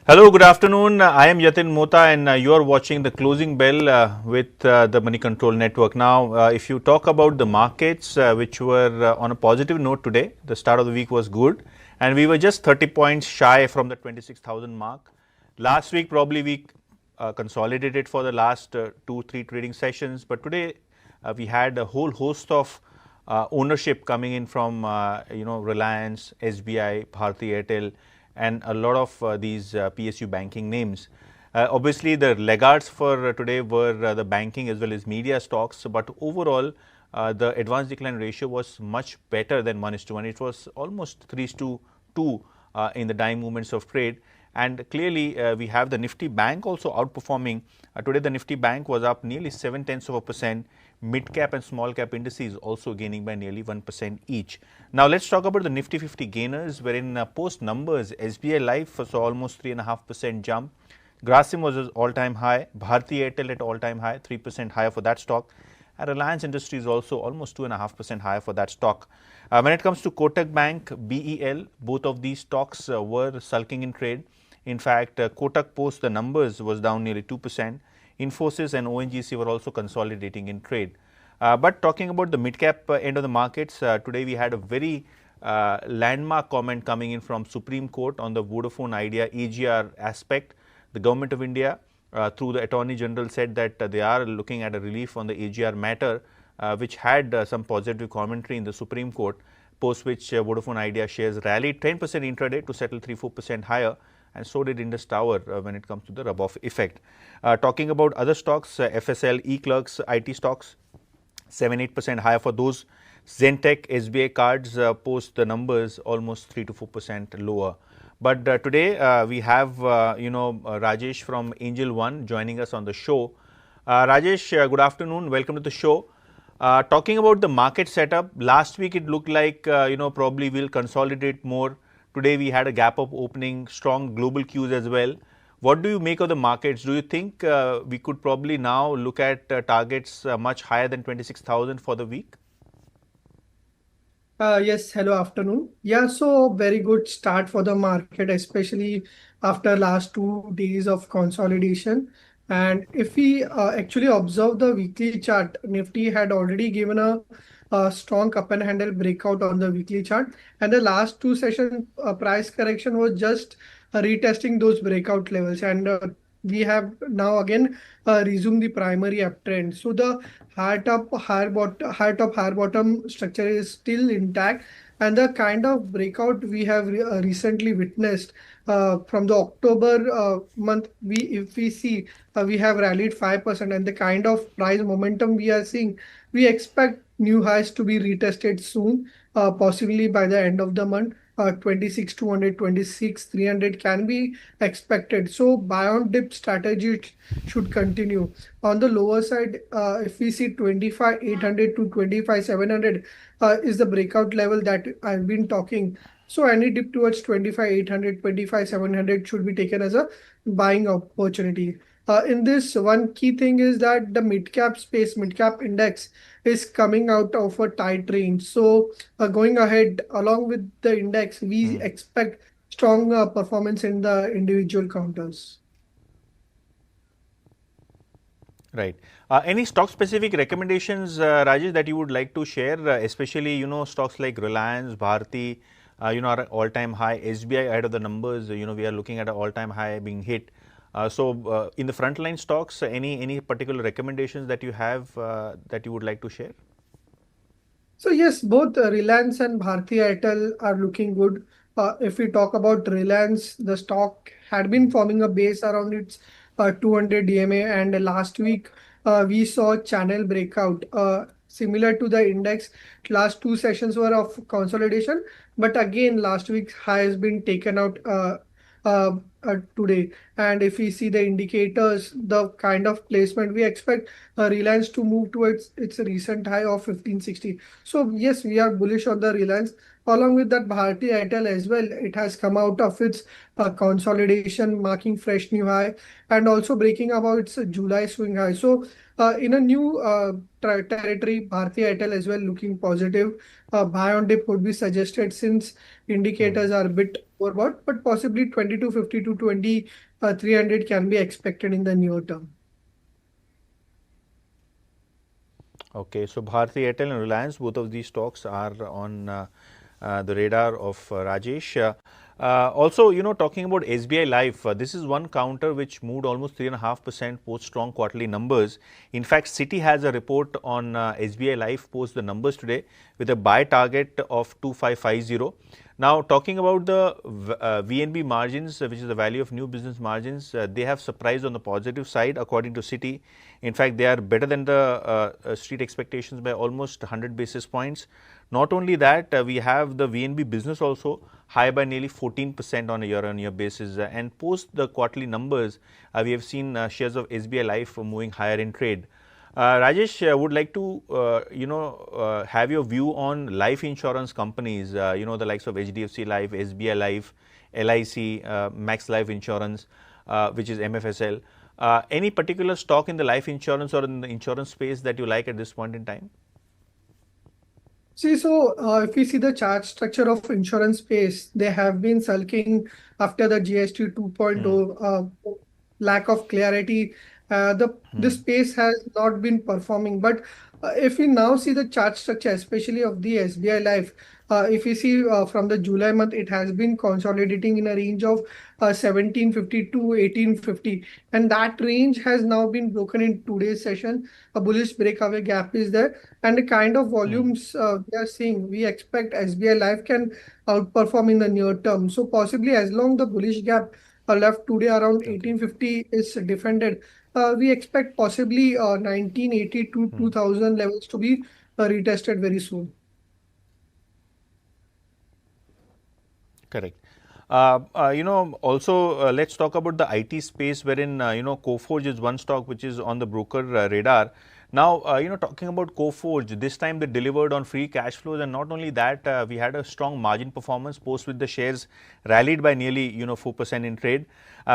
Hello, good afternoon. I am Yatin Mota and you are watching the closing bell with the Moneycontrol network. Now, if you talk about the markets which were on a positive note today, the start of the week was good and we were just 30 points shy from the 26,000 mark. Last week probably we consolidated for the last 2-3 trading sessions, but today we had a whole host of ownership coming in from Reliance, SBI, Bharti Airtel, and a lot of these PSU banking names. Obviously, the laggards for today were the banking as well as media stocks, but overall, the advanced decline ratio was much better than 1:1. It was almost 3:2 in the dying movements of trade. And clearly, we have the Nifty Bank also outperforming. Today, the Nifty Bank was up nearly 0.7%. Midcap and small cap indices also gaining by nearly 1% each. Now, let's talk about the Nifty 50 gainers, wherein post numbers, SBI Life saw almost 3.5% jump. Grasim was at all-time high. Bharti Airtel at all-time high, 3% higher for that stock. And Reliance Industries also almost 2.5% higher for that stock. When it comes to Kotak Bank, BEL, both of these stocks were sulking in trade. In fact, Kotak post the numbers was down nearly 2%. Infosys and ONGC were also consolidating in trade. But talking about the mid-cap end of the markets, today we had a very landmark comment coming in from Supreme Court on the Vodafone Idea AGR aspect. The Government of India, through the Attorney General, said that they are looking at a relief on the AGR matter, which had some positive commentary in the Supreme Court, post which Vodafone Idea shares rallied 10% intraday to settle 3-4% higher. And so did Indus Tower when it comes to the rub-off effect. Talking about other stocks, FSL, eClerx, IT stocks, 7-8% higher for those. Zentech, SBI cards post the numbers almost 3-4% lower. But today we have Rajesh from Angel One joining us on the show. Rajesh, good afternoon. Welcome to the show. Talking about the market setup, last week it looked like probably we'll consolidate more. Today we had a gap up opening, strong global cues as well. What do you make of the markets? Do you think we could probably now look at targets much higher than 26,000 for the week? Yes, hello, afternoon. Yeah, so very good start for the market, especially after last 2 days of consolidation. And if we actually observe the weekly chart, Nifty had already given a strong cup and handle breakout on the weekly chart. And the last two session price correction was just retesting those breakout levels. And we have now again resumed the primary uptrend. So the higher top, higher bottom structure is still intact, and the kind of breakout we have recently witnessed from the October month, if we see we have rallied 5%, and the kind of price momentum we are seeing, we expect new highs to be retested soon, possibly by the end of the month. 26,200, 26,300 can be expected. So buy on dip strategy should continue. On the lower side, if we see 25,800 to 25,700 is the breakout level that I've been talking. So any dip towards 25,800, 25,700 should be taken as a buying opportunity. In this, one key thing is that the mid-cap space, mid-cap index is coming out of a tight range. So going ahead, along with the index, we expect strong performance in the individual counters. Right. Any stock specific recommendations, Rajesh, that you would like to share, especially, stocks like Reliance, Bharti, are at all-time high, SBI ahead of the numbers, we are looking at an all-time high being hit. So in the frontline stocks, any particular recommendations that you have that you would like to share? So yes, both Reliance and Bharti Airtel are looking good. If we talk about Reliance, the stock had been forming a base around its 200 DMA, and last week we saw channel breakout. Similar to the index, last two sessions were of consolidation, but again last week's high has been taken out today. And if we see the indicators, the kind of placement we expect Reliance to move towards its recent high of 1560. So yes, we are bullish on the Reliance. Along with that, Bharti Airtel as well, it has come out of its consolidation, marking fresh new high, and also breaking about its July swing high. So in a new territory, Bharti Airtel as well looking positive. Buy on dip would be suggested since indicators are a bit overbought, but possibly 2250 to 2300 can be expected in the near term. Okay, so Bharti Airtel and Reliance, both of these stocks are on the radar of Rajesh. Also, talking about SBI Life, this is one counter which moved almost 3.5% post strong quarterly numbers. In fact, Citi has a report on SBI Life post the numbers today with a buy target of 2550. Now, talking about the VNB margins, which is the value of new business margins, they have surprised on the positive side according to Citi. In fact, they are better than the street expectations by almost 100 basis points. Not only that, we have the VNB business also high by nearly 14% on a year-on-year basis. And post the quarterly numbers, we have seen shares of SBI Life moving higher in trade. Rajesh, would like to have your view on life insurance companies. The likes of HDFC Life, SBI Life, LIC, Max Life Insurance, which is MFSL. Any particular stock in the life insurance or in the insurance space that you like at this point in time? See, so if we see the chart structure of insurance space, they have been sulking after the GST 2.0 lack of clarity. The space has not been performing. But if we now see the chart structure, especially of the SBI Life, if we see from the July month, it has been consolidating in a range of 1750 to 1850, and that range has now been broken in today's session. A bullish breakaway gap is there, and the kind of volumes we are seeing, we expect SBI Life can outperform in the near term. So possibly as long the bullish gap left today around Okay. 1850 is defended, we expect possibly 1980 to 2000 levels to be retested very soon. Correct. Also, let's talk about the IT space wherein, Coforge is one stock which is on the broker radar. Now, talking about Coforge, this time they delivered on free cash flows, and not only that, we had a strong margin performance post with the shares rallied by nearly, 4% in trade.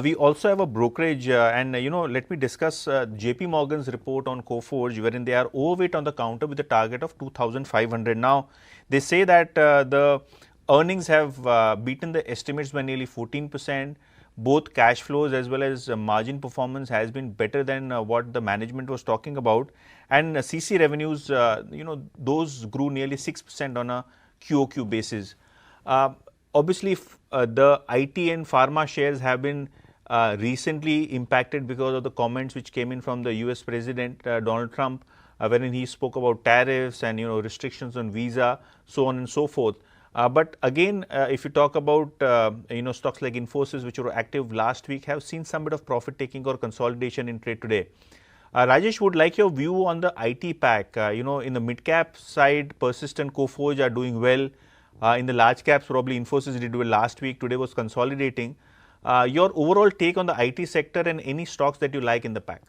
We also have a brokerage, and, let me discuss JP Morgan's report on Coforge, wherein they are overweight on the counter with a target of 2,500. Now, they say that the earnings have beaten the estimates by nearly 14%. Both cash flows as well as margin performance has been better than what the management was talking about. And CC revenues, those grew nearly 6% on a QOQ basis. Obviously, the IT and pharma shares have been recently impacted because of the comments which came in from the US President Donald Trump, wherein he spoke about tariffs and restrictions on visa, so on and so forth. But again, if you talk about stocks like Infosys, which were active last week, have seen some bit of profit taking or consolidation in trade today. Rajesh, would like your view on the IT pack. In the mid cap side, Persistent, Coforge are doing well. In the large caps, probably Infosys did well last week. Today was consolidating. Your overall take on the IT sector and any stocks that you like in the pack?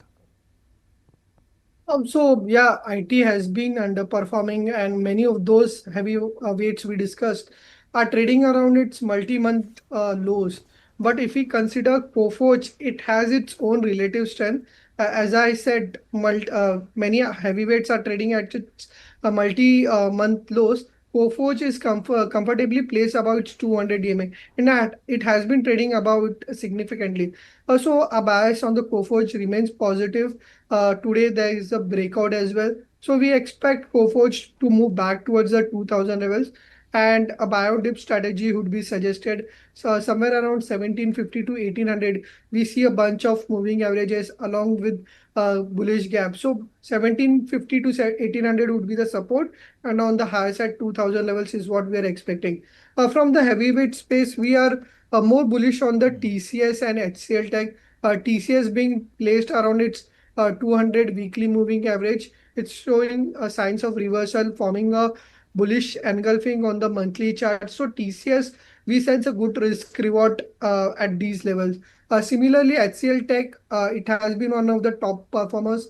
So yeah, IT has been underperforming, and many of those heavy weights we discussed are trading around its multi-month lows. But if we consider Coforge, it has its own relative strength. As I said, many heavyweights are trading at its multi-month lows. Coforge is comfortably placed about its 200 DMA, and that it has been trading about significantly. So a bias on the Coforge remains positive. Today there is a breakout as well. So we expect Coforge to move back towards the 2000 levels, and a bio dip strategy would be suggested. So somewhere around 1750 to 1800, we see a bunch of moving averages along with bullish gap. So 1750 to 1800 would be the support, and on the high side 2000 levels is what we are expecting. From the heavyweight space, we are more bullish on the TCS and HCL Tech. TCS being placed around its 200 weekly moving average. It's showing signs of reversal, forming a bullish engulfing on the monthly chart. So TCS, we sense a good risk reward at these levels. Similarly, HCL Tech, it has been one of the top performers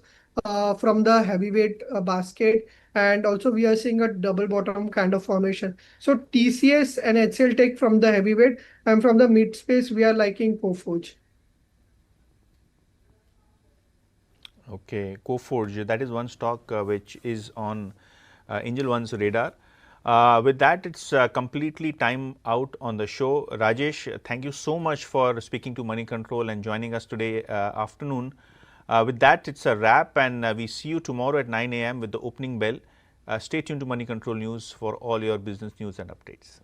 from the heavyweight basket. And also we are seeing a double bottom kind of formation. So TCS and HCL Tech from the heavyweight, and from the mid space, we are liking Coforge. Okay, Coforge, that is one stock which is on Angel One's radar. With that, it's completely time out on the show. Rajesh, thank you so much for speaking to Moneycontrol and joining us today afternoon. With that, it's a wrap, and we see you tomorrow at 9 a.m. with the opening bell. Stay tuned to Moneycontrol News for all your business news and updates.